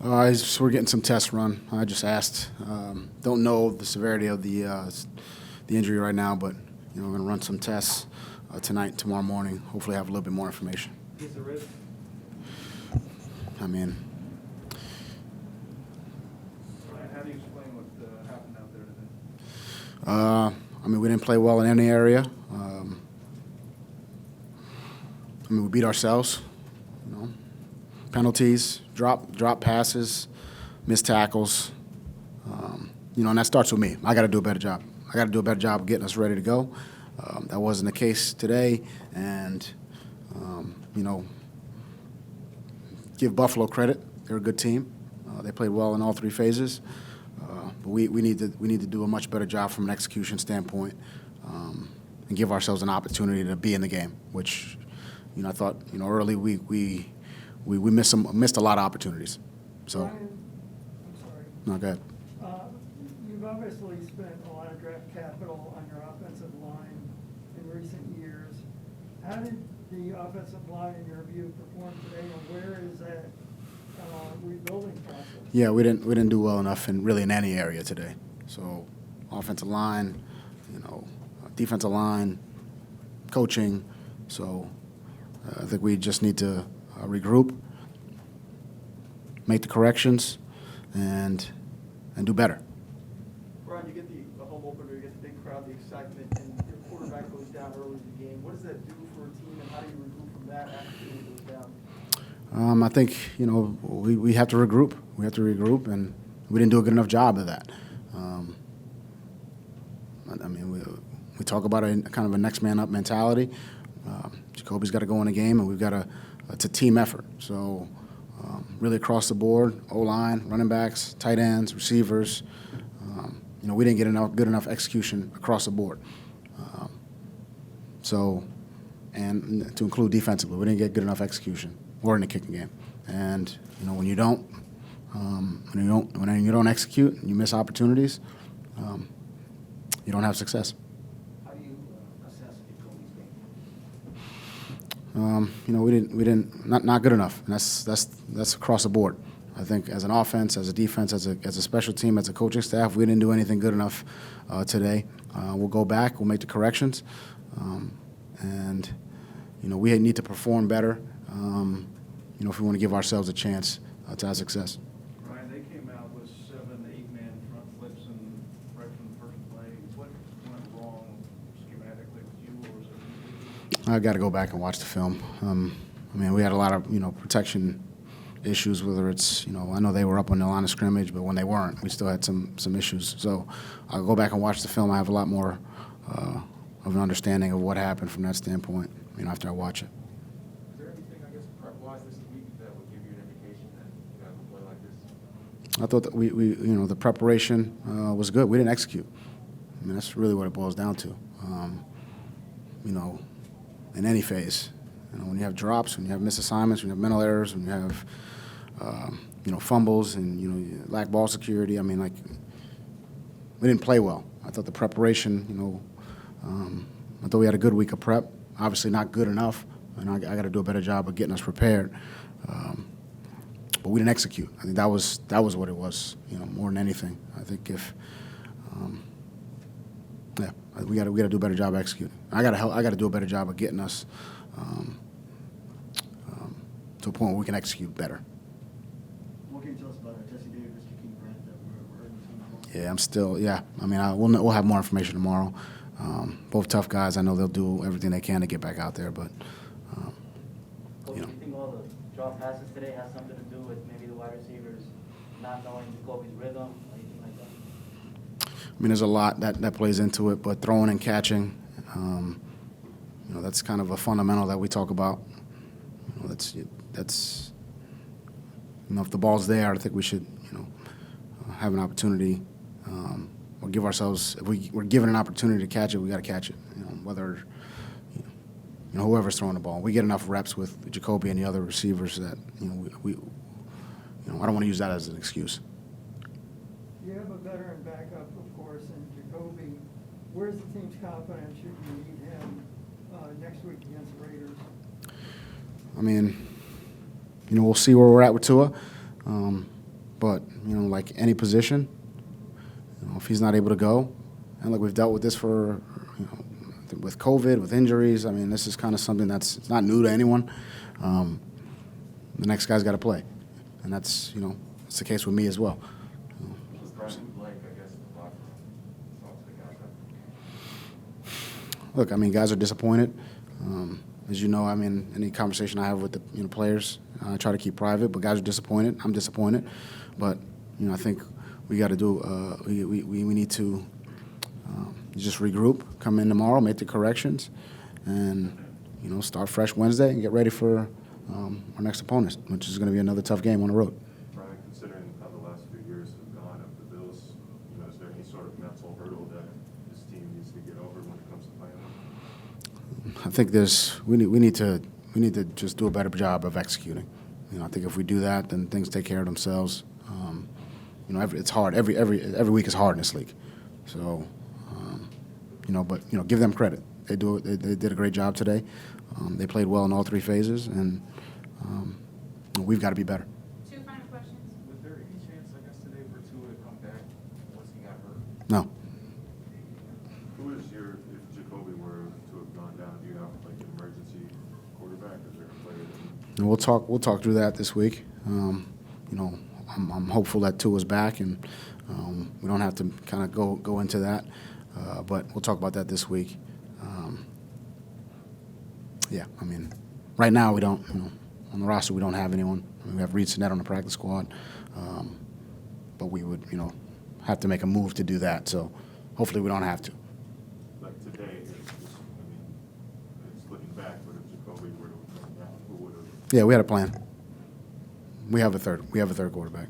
We're getting some tests run. I just asked. Don't know the severity of the injury right now, but we're going to run some tests tonight, tomorrow morning. Hopefully, have a little bit more information. Is the risk? I mean, How do you explain what happened out there today? we didn't play well in any area. We beat ourselves. Penalties, drop passes, missed tackles. And that starts with me. I got to do a better job. I got to do a better job of getting us ready to go. That wasn't the case today, and give Buffalo credit. They're a good team. They played well in all three phases. But we need to do a much better job from an execution standpoint, and give ourselves an opportunity to be in the game. Which, I thought early we missed a lot of opportunities. So, Ryan, I'm sorry. No, go ahead. You've obviously spent a lot of draft capital on your offensive line in recent years. How did the offensive line, in your view, perform today, and where is that rebuilding process? Yeah, we didn't do well enough in any area today. So, offensive line, defensive line, coaching. So, I think we just need to regroup, make the corrections, and do better. Brian, you get the home opener, you get the big crowd, the excitement, and your quarterback goes down early in the game. What does that do for a team, and how do you regroup from that after it goes down? I think we have to regroup. We have to regroup, and we didn't do a good enough job of that. We talk about a kind of a next man up mentality. Jacoby's got to go in the game, and we've got it's a team effort. So really across the board, O-line, running backs, tight ends, receivers. We didn't get good enough execution across the board. And to include defensively, we didn't get good enough execution or in the kicking game. And when you don't execute and you miss opportunities, you don't have success. How do you assess Jacoby's game? Not good enough, and that's across the board. I think as an offense, as a defense, as a special team, as a coaching staff, we didn't do anything good enough today. We'll go back, we'll make the corrections, and we need to perform better. If we want to give ourselves a chance to have success. Brian, they came out with 7, 8-man front flips and right from the first play. What went wrong schematically with you, or was it? I got to go back and watch the film. We had a lot of protection issues. Whether it's I know they were up on the line of scrimmage, but when they weren't, we still had some issues. So I'll go back and watch the film. I have a lot more of an understanding of what happened from that standpoint. After I watch it. Is there anything, prep-wise this week that would give you an indication that you guys will play like this? I thought that we the preparation was good. We didn't execute. That's really what it boils down to. In any phase, when you have drops, when you have misassignments, when you have mental errors, when you have fumbles and you lack ball security. We didn't play well. I thought the preparation, I thought we had a good week of prep. Obviously not good enough, and I got to do a better job of getting us prepared. But we didn't execute. I think that was what it was. More than anything. I think we got to do a better job executing. I got to do a better job of getting us to a point where we can execute better. What can you tell us about Jesse Davis, Jakeem Grant that we're in the team? Yeah, I'm still. Yeah, we'll have more information tomorrow. Both tough guys. I know they'll do everything they can to get back out there, but Do you think all the drop passes today has something to do with maybe the wide receivers not knowing Jacoby's rhythm or anything like that? there's a lot that plays into it, but throwing and catching, that's kind of a fundamental that we talk about. That's if the ball's there, I think we should have an opportunity. Or give ourselves, if we're given an opportunity to catch it, we got to catch it. Whether whoever's throwing the ball, we get enough reps with Jacoby and the other receivers that we I don't want to use that as an excuse. You have a veteran backup, of course, in Jacoby. Where's the team's confidence should you need him next week against the Raiders? We'll see where we're at with Tua. But, like any position, if he's not able to go, and like we've dealt with this for, with COVID, with injuries, I mean, this is kind of something it's not new to anyone. The next guy's got to play. And that's, it's the case with me as well. Blank, I guess, in the locker room. Talk to the guys. Look, I mean, guys are disappointed. As you know, I mean, any conversation I have with the players, I try to keep private. But guys are disappointed. I'm disappointed. But I think we got to do. We need to just regroup, come in tomorrow, make the corrections, and start fresh Wednesday and get ready for our next opponent, which is going to be another tough game on the road. Brian, considering how the last few years have gone of the Bills, is there any sort of mental hurdle that this team needs to get over when it comes to playing them? I think we need to just do a better job of executing. I think if we do that, then things take care of themselves. It's hard. Every week is hard in this league. So, but give them credit. They did a great job today. They played well in all three phases, and we've got to be better. Two final questions. Was there any chance, I guess, today for Tua to come back once he got hurt? No. Who is if Jacoby were to have gone down, do you have like an emergency quarterback, or is there a player that? And we'll talk through that this week. I'm hopeful that Tua's back, and we don't have to kind of go into that. But we'll talk about that this week. Yeah, I mean, right now we don't, on the roster we don't have anyone. I mean, we have Reed Sinet on the practice squad, but we would, have to make a move to do that. So hopefully we don't have to. Like today, it's looking back, but if Jacoby were to have come down, who would have? Yeah, we had a plan. We have a third quarterback.